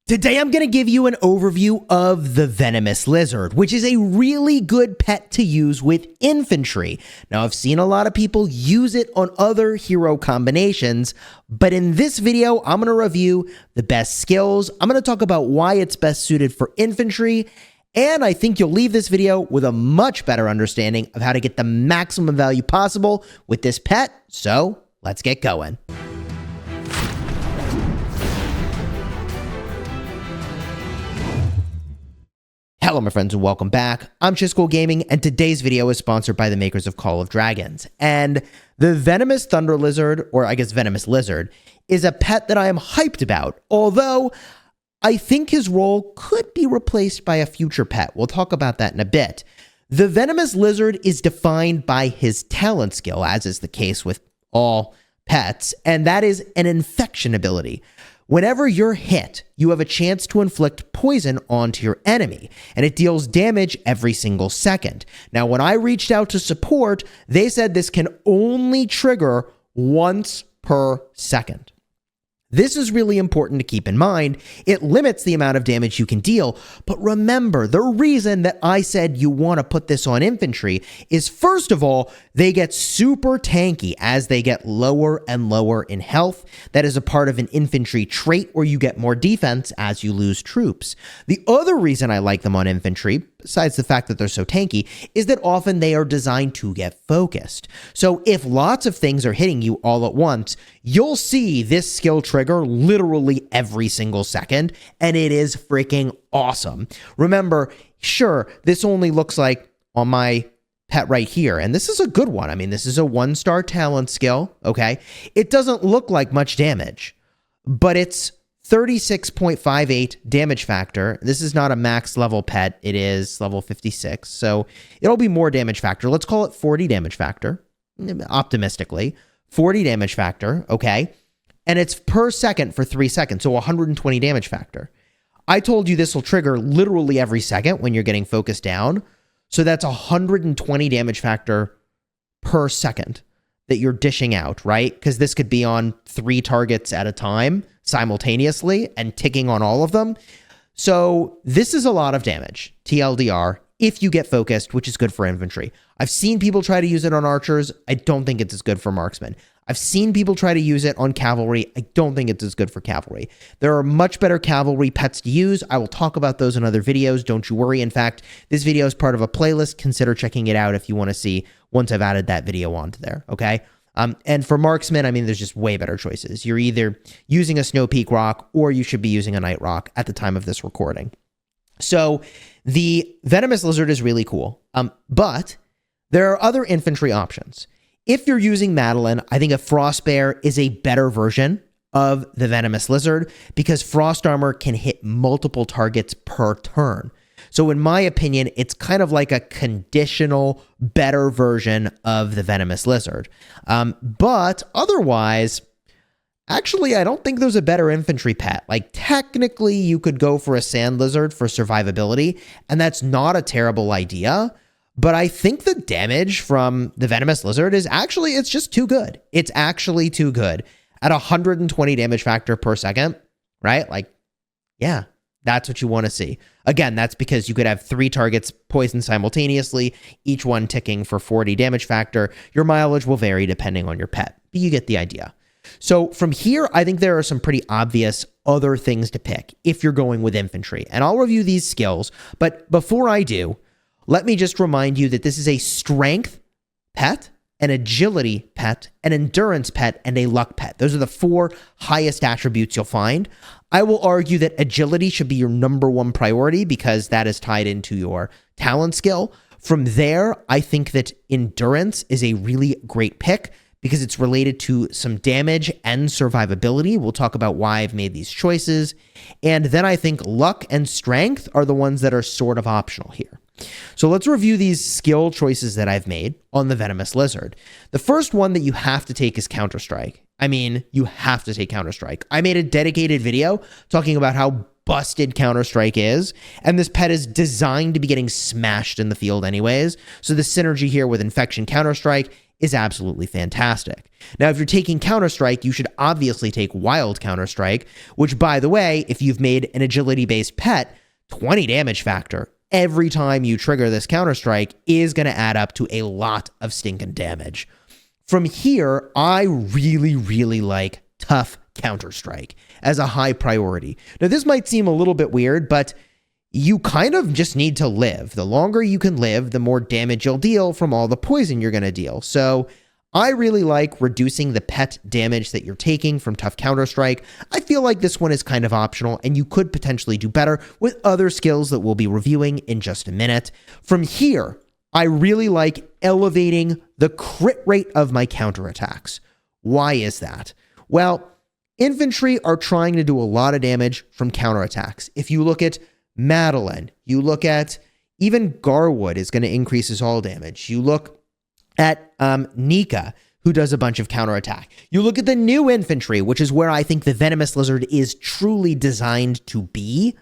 Today I'm going to give you an overview of the Venomous Lizard, which is a really good pet to use with infantry. Now, I've seen a lot of people use it on other hero combinations, but in this video, I'm going to review the best skills. I'm going to talk about why it's best suited for infantry, and I think you'll leave this video with a much better understanding of how to get the maximum value possible with this pet. So let's get going. Hello my friends and welcome back. I'm Chisgule Gaming and today's video is sponsored by the makers of Call of Dragons. And the Venomous Thunder Lizard, or I guess Venomous Lizard, is a pet that I am hyped about, although I think his role could be replaced by a future pet. We'll talk about that in a bit. The Venomous Lizard is defined by his talent skill, as is the case with all pets, and that is an infection ability. Whenever you're hit, you have a chance to inflict poison onto your enemy, and it deals damage every single second. Now, when I reached out to support, they said this can only trigger once per second. This is really important to keep in mind. It limits the amount of damage you can deal, but remember, the reason that I said you want to put this on infantry is, first of all, they get super tanky as they get lower and lower in health. That is a part of an infantry trait where you get more defense as you lose troops. The other reason I like them on infantry, besides the fact that they're so tanky, is that often they are designed to get focused. So if lots of things are hitting you all at once, you'll see this skill trigger literally every single second, and it is freaking awesome. Remember, sure, this only looks like on my pet right here, and this is a good one. I mean, this is a 1-star talent skill, okay? It doesn't look like much damage, but it's 36.58 damage factor. This is not a max level pet. It is level 56, so it'll be more damage factor. Let's call it 40 damage factor, optimistically. 40 damage factor, okay? And it's per second for 3 seconds, so 120 damage factor. I told you this will trigger literally every second when you're getting focused down, so that's 120 damage factor per second that you're dishing out, right? Because this could be on 3 targets at a time simultaneously and ticking on all of them. So this is a lot of damage, TLDR, if you get focused, which is good for infantry. I've seen people try to use it on archers. I don't think it's as good for marksmen. I've seen people try to use it on cavalry. I don't think it's as good for cavalry. There are much better cavalry pets to use. I will talk about those in other videos. Don't you worry. In fact, this video is part of a playlist. Consider checking it out if you want to see once I've added that video onto there, okay? And for marksmen, I mean, there's just way better choices. You're either using a Snow Peak Rock or you should be using a Night Rock at the time of this recording. So the Venomous Lizard is really cool, but there are other infantry options. If you're using Madeline, I think a Frost Bear is a better version of the Venomous Lizard because Frost Armor can hit multiple targets per turn. So in my opinion, it's kind of like a conditional, better version of the Venomous Lizard. But otherwise, actually, I don't think there's a better infantry pet. Like, technically, you could go for a Sand Lizard for survivability, and that's not a terrible idea. But I think the damage from the Venomous Lizard is actually, it's just too good. It's actually too good. At 120 damage factor per second, right? Like, yeah, that's what you want to see. Again, that's because you could have 3 targets poisoned simultaneously, each one ticking for 40 damage factor. Your mileage will vary depending on your pet, but you get the idea. So from here, I think there are some pretty obvious other things to pick if you're going with infantry. And I'll review these skills, but before I do, let me just remind you that this is a strength pet, an agility pet, an endurance pet, and a luck pet. Those are the 4 highest attributes you'll find. I will argue that agility should be your #1 priority because that is tied into your talent skill. From there, I think that endurance is a really great pick because it's related to some damage and survivability. We'll talk about why I've made these choices. And then I think luck and strength are the ones that are sort of optional here. So let's review these skill choices that I've made on the Venomous Lizard. The first one that you have to take is Counter-Strike. I mean, you have to take Counter-Strike. I made a dedicated video talking about how busted Counter-Strike is, and this pet is designed to be getting smashed in the field anyways. So the synergy here with Infection Counter-Strike is absolutely fantastic. Now, if you're taking Counter-Strike, you should obviously take Wild Counter-Strike, which, by the way, if you've made an agility-based pet, 20 damage factor every time you trigger this Counter-Strike is going to add up to a lot of stinking damage. From here, I really, really like Tough Counter-Strike as a high priority. Now, this might seem a little bit weird, but you kind of just need to live. The longer you can live, the more damage you'll deal from all the poison you're going to deal. So I really like reducing the pet damage that you're taking from Tough Counter-Strike. I feel like this one is kind of optional, and you could potentially do better with other skills that we'll be reviewing in just a minute. From here, I really like elevating the crit rate of my counterattacks. Why is that? Well, infantry are trying to do a lot of damage from counterattacks. If you look at Madeline, you look at even Garwood is going to increase his all damage. You look at Nika, who does a bunch of counterattack. You look at the new infantry, which is where I think the Venomous Lizard is truly designed to be.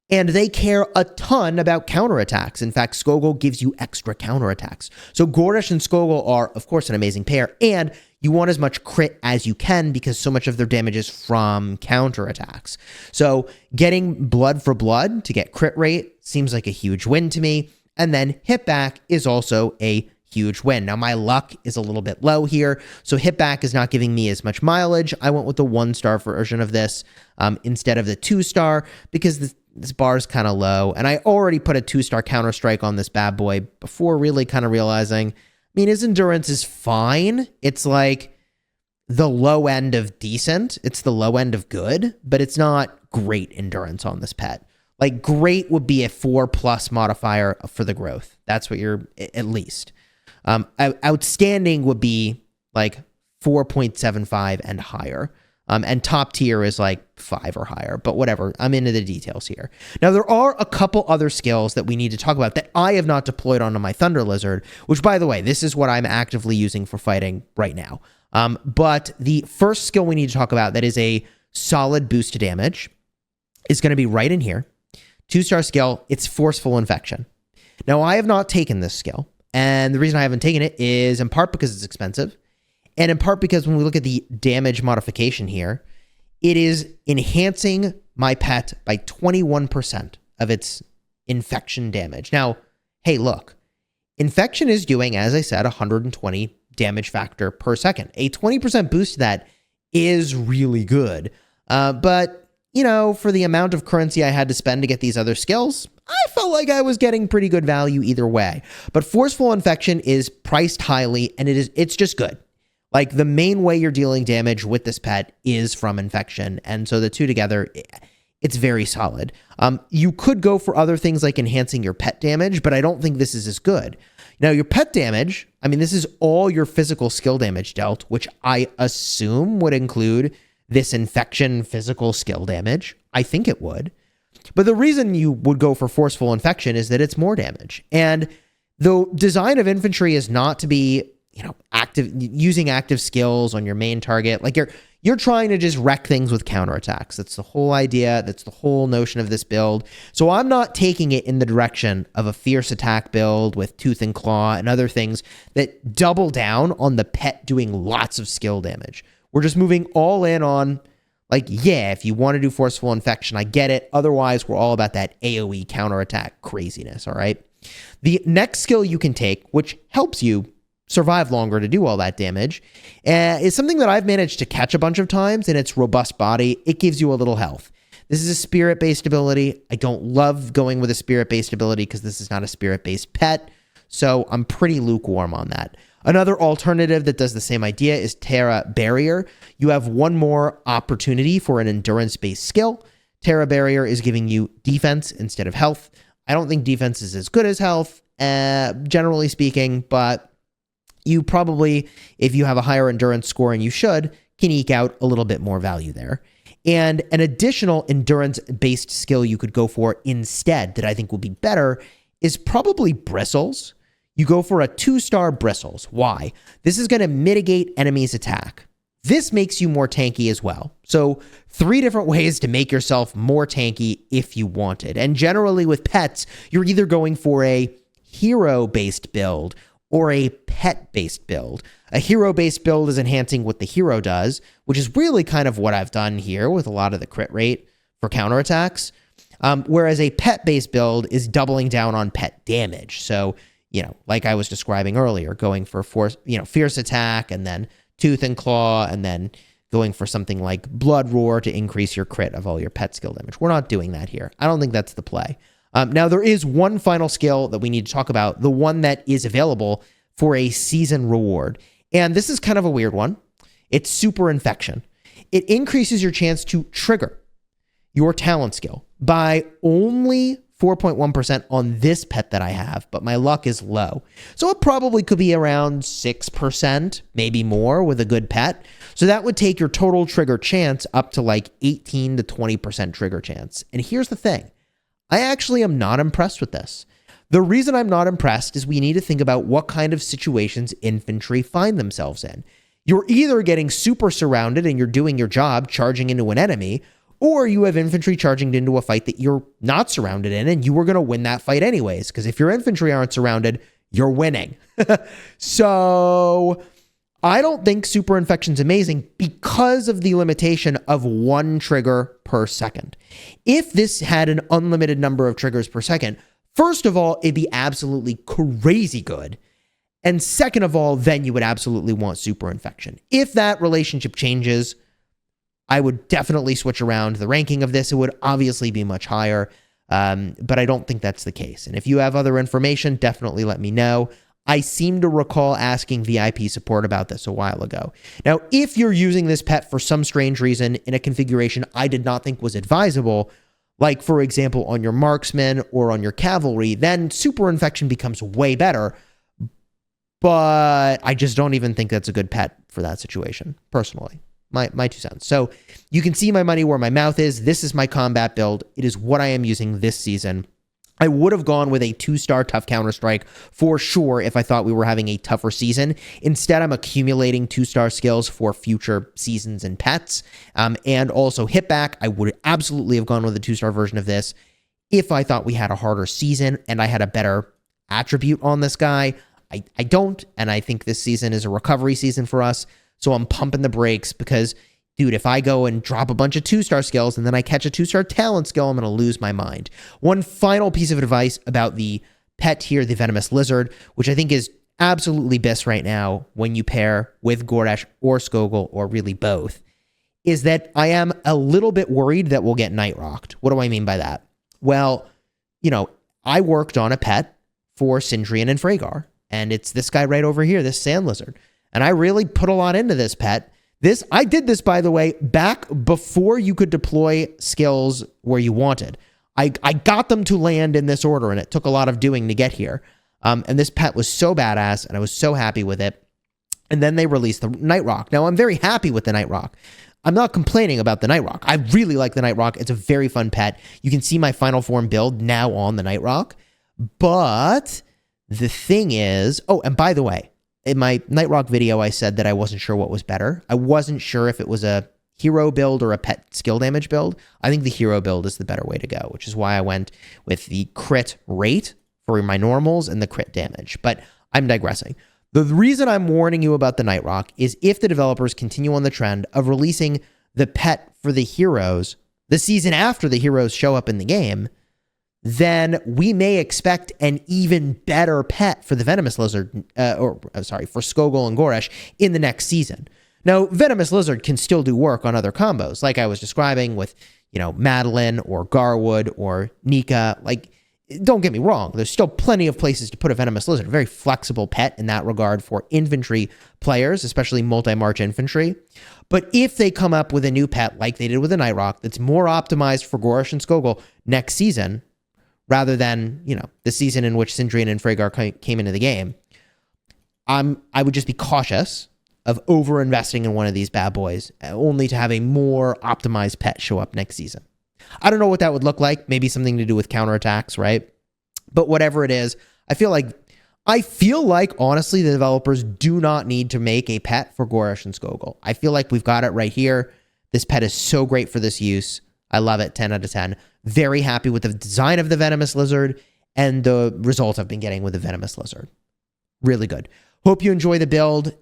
And they care a ton about counterattacks. In fact, Chisgule gives you extra counterattacks. So Gordish and Chisgule are, of course, an amazing pair. And you want as much crit as you can because so much of their damage is from counterattacks. So getting blood for blood to get crit rate seems like a huge win to me. And then hit back is also a huge win. Now, my luck is a little bit low here, so hit back is not giving me as much mileage. I went with the 1-star version of this instead of the 2-star because this bar is kind of low, and I already put a 2-star Counter-Strike on this bad boy before really kind of realizing, I mean, his endurance is fine. It's like the low end of decent. It's the low end of good, but it's not great endurance on this pet. Like, great would be a 4+ modifier for the growth. That's what you're, at least. Outstanding would be like 4.75 and higher. And top tier is like 5 or higher, but whatever. I'm into the details here. Now, there are a couple other skills that we need to talk about that I have not deployed onto my Thunder Lizard, which, by the way, this is what I'm actively using for fighting right now. But the first skill we need to talk about that is a solid boost to damage is going to be right in here. 2-star skill, it's Forceful Infection. Now, I have not taken this skill, and the reason I haven't taken it is in part because it's expensive, and in part because when we look at the damage modification here, it is enhancing my pet by 21% of its infection damage. Now, hey, look, infection is doing, as I said, 120 damage factor per second. A 20% boost to that is really good. But, you know, for the amount of currency I had to spend to get these other skills, I felt like I was getting pretty good value either way. But Forceful Infection is priced highly, and it's just good. Like, the main way you're dealing damage with this pet is from infection, and so the two together, it's very solid. You could go for other things like enhancing your pet damage, but I don't think this is as good. Now, your pet damage, I mean, this is all your physical skill damage dealt, which I assume would include this infection physical skill damage. I think it would. But the reason you would go for Forceful Infection is that it's more damage. And the design of infantry is not to be, you know, using active skills on your main target. Like, you're trying to just wreck things with counterattacks. That's the whole idea. That's the whole notion of this build. So I'm not taking it in the direction of a fierce attack build with Tooth and Claw and other things that double down on the pet doing lots of skill damage. We're just moving all in on, like, yeah, if you want to do Forceful Infection, I get it. Otherwise, we're all about that AoE counterattack craziness, all right? The next skill you can take, which helps you survive longer to do all that damage, is something that I've managed to catch a bunch of times, and it's Robust Body. It gives you a little health. This is a spirit-based ability. I don't love going with a spirit-based ability because this is not a spirit-based pet, so I'm pretty lukewarm on that. Another alternative that does the same idea is Terra Barrier. You have one more opportunity for an endurance-based skill. Terra Barrier is giving you defense instead of health. I don't think defense is as good as health, generally speaking, but you probably, if you have a higher endurance score, and you should, can eke out a little bit more value there. And an additional endurance-based skill you could go for instead that I think will be better is probably Bristles. You go for a 2-star Bristles. Why? This is going to mitigate enemies' attack. This makes you more tanky as well. So 3 different ways to make yourself more tanky if you wanted. And generally with pets, you're either going for a hero-based build or a pet-based build. A hero-based build is enhancing what the hero does, which is really kind of what I've done here with a lot of the crit rate for counterattacks. Whereas a pet-based build is doubling down on pet damage. So, like I was describing earlier, going for fierce attack and then tooth and claw and then going for something like blood roar to increase your crit of all your pet skill damage. We're not doing that here. I don't think that's the play. Now, there is one final skill that we need to talk about, the one that is available for a season reward. And this is kind of a weird one. It's Super Infection. It increases your chance to trigger your talent skill by only 4.1% on this pet that I have, but my luck is low. So it probably could be around 6%, maybe more with a good pet. So that would take your total trigger chance up to like 18 to 20% trigger chance. And here's the thing. I actually am not impressed with this. The reason I'm not impressed is we need to think about what kind of situations infantry find themselves in. You're either getting super surrounded and you're doing your job charging into an enemy, or you have infantry charging into a fight that you're not surrounded in and you were going to win that fight anyways, because if your infantry aren't surrounded, you're winning. So I don't think Super Infection's amazing because of the limitation of one trigger per second. If this had an unlimited number of triggers per second, first of all, it'd be absolutely crazy good. And second of all, then you would absolutely want Super Infection. If that relationship changes, I would definitely switch around the ranking of this. It would obviously be much higher, but I don't think that's the case. And if you have other information, definitely let me know. I seem to recall asking VIP support about this a while ago. Now, if you're using this pet for some strange reason in a configuration I did not think was advisable, like, for example, on your marksman or on your cavalry, then Super Infection becomes way better. But I just don't even think that's a good pet for that situation, personally. My 2 cents. So you can see my money where my mouth is. This is my combat build. It is what I am using this season. I would have gone with a 2-star tough Counter-Strike for sure if I thought we were having a tougher season. Instead, I'm accumulating 2-star skills for future seasons and pets. And also Hitback, I would absolutely have gone with a 2-star version of this if I thought we had a harder season and I had a better attribute on this guy. I don't, and I think this season is a recovery season for us. So I'm pumping the brakes because, dude, if I go and drop a bunch of 2-star skills and then I catch a 2-star talent skill, I'm going to lose my mind. One final piece of advice about the pet here, the Venomous Lizard, which I think is absolutely best right now when you pair with Goresh or Skogul, or really both, is that I am a little bit worried that we'll get Night Rocked. What do I mean by that? Well, I worked on a pet for Sindrian and Freygar, and it's this guy right over here, this Sand Lizard. And I really put a lot into this pet. I did this, by the way, back before you could deploy skills where you wanted. I got them to land in this order, and it took a lot of doing to get here. And this pet was so badass, and I was so happy with it. And then they released the Night Rock. Now, I'm very happy with the Night Rock. I'm not complaining about the Night Rock. I really like the Night Rock. It's a very fun pet. You can see my final form build now on the Night Rock. But the thing is... Oh, and by the way, in my Night Rock video, I said that I wasn't sure what was better. I wasn't sure if it was a hero build or a pet skill damage build. I think the hero build is the better way to go, which is why I went with the crit rate for my normals and the crit damage. But I'm digressing. The reason I'm warning you about the Night Rock is if the developers continue on the trend of releasing the pet for the heroes the season after the heroes show up in the game, then we may expect an even better pet for the Venomous Lizard, for Skogul and Goresh in the next season. Now, Venomous Lizard can still do work on other combos, like I was describing with, Madeline or Garwood or Nika. Like, don't get me wrong, there's still plenty of places to put a Venomous Lizard. A very flexible pet in that regard for infantry players, especially multi-march infantry. But if they come up with a new pet like they did with the Night Rock that's more optimized for Goresh and Skogul next season, rather than, the season in which Sindrian and Freygar came into the game, I would just be cautious of over-investing in one of these bad boys, only to have a more optimized pet show up next season. I don't know what that would look like. Maybe something to do with counterattacks, right? But whatever it is, I feel like, honestly, the developers do not need to make a pet for Goresh and Skogul. I feel like we've got it right here. This pet is so great for this use. I love it, 10 out of 10. Very happy with the design of the Venomous Lizard and the result I've been getting with the Venomous Lizard. Really good. Hope you enjoy the build.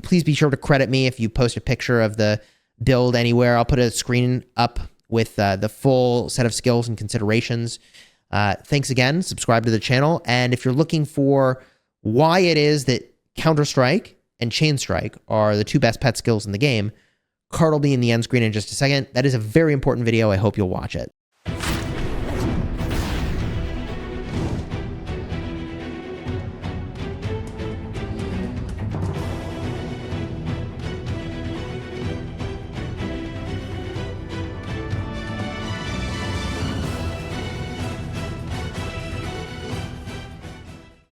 Please be sure to credit me if you post a picture of the build anywhere. I'll put a screen up with the full set of skills and considerations. Thanks again. Subscribe to the channel. And if you're looking for why it is that Counter-Strike and Chain Strike are the two best pet skills in the game, card will be in the end screen in just a second. That is a very important video. I hope you'll watch it.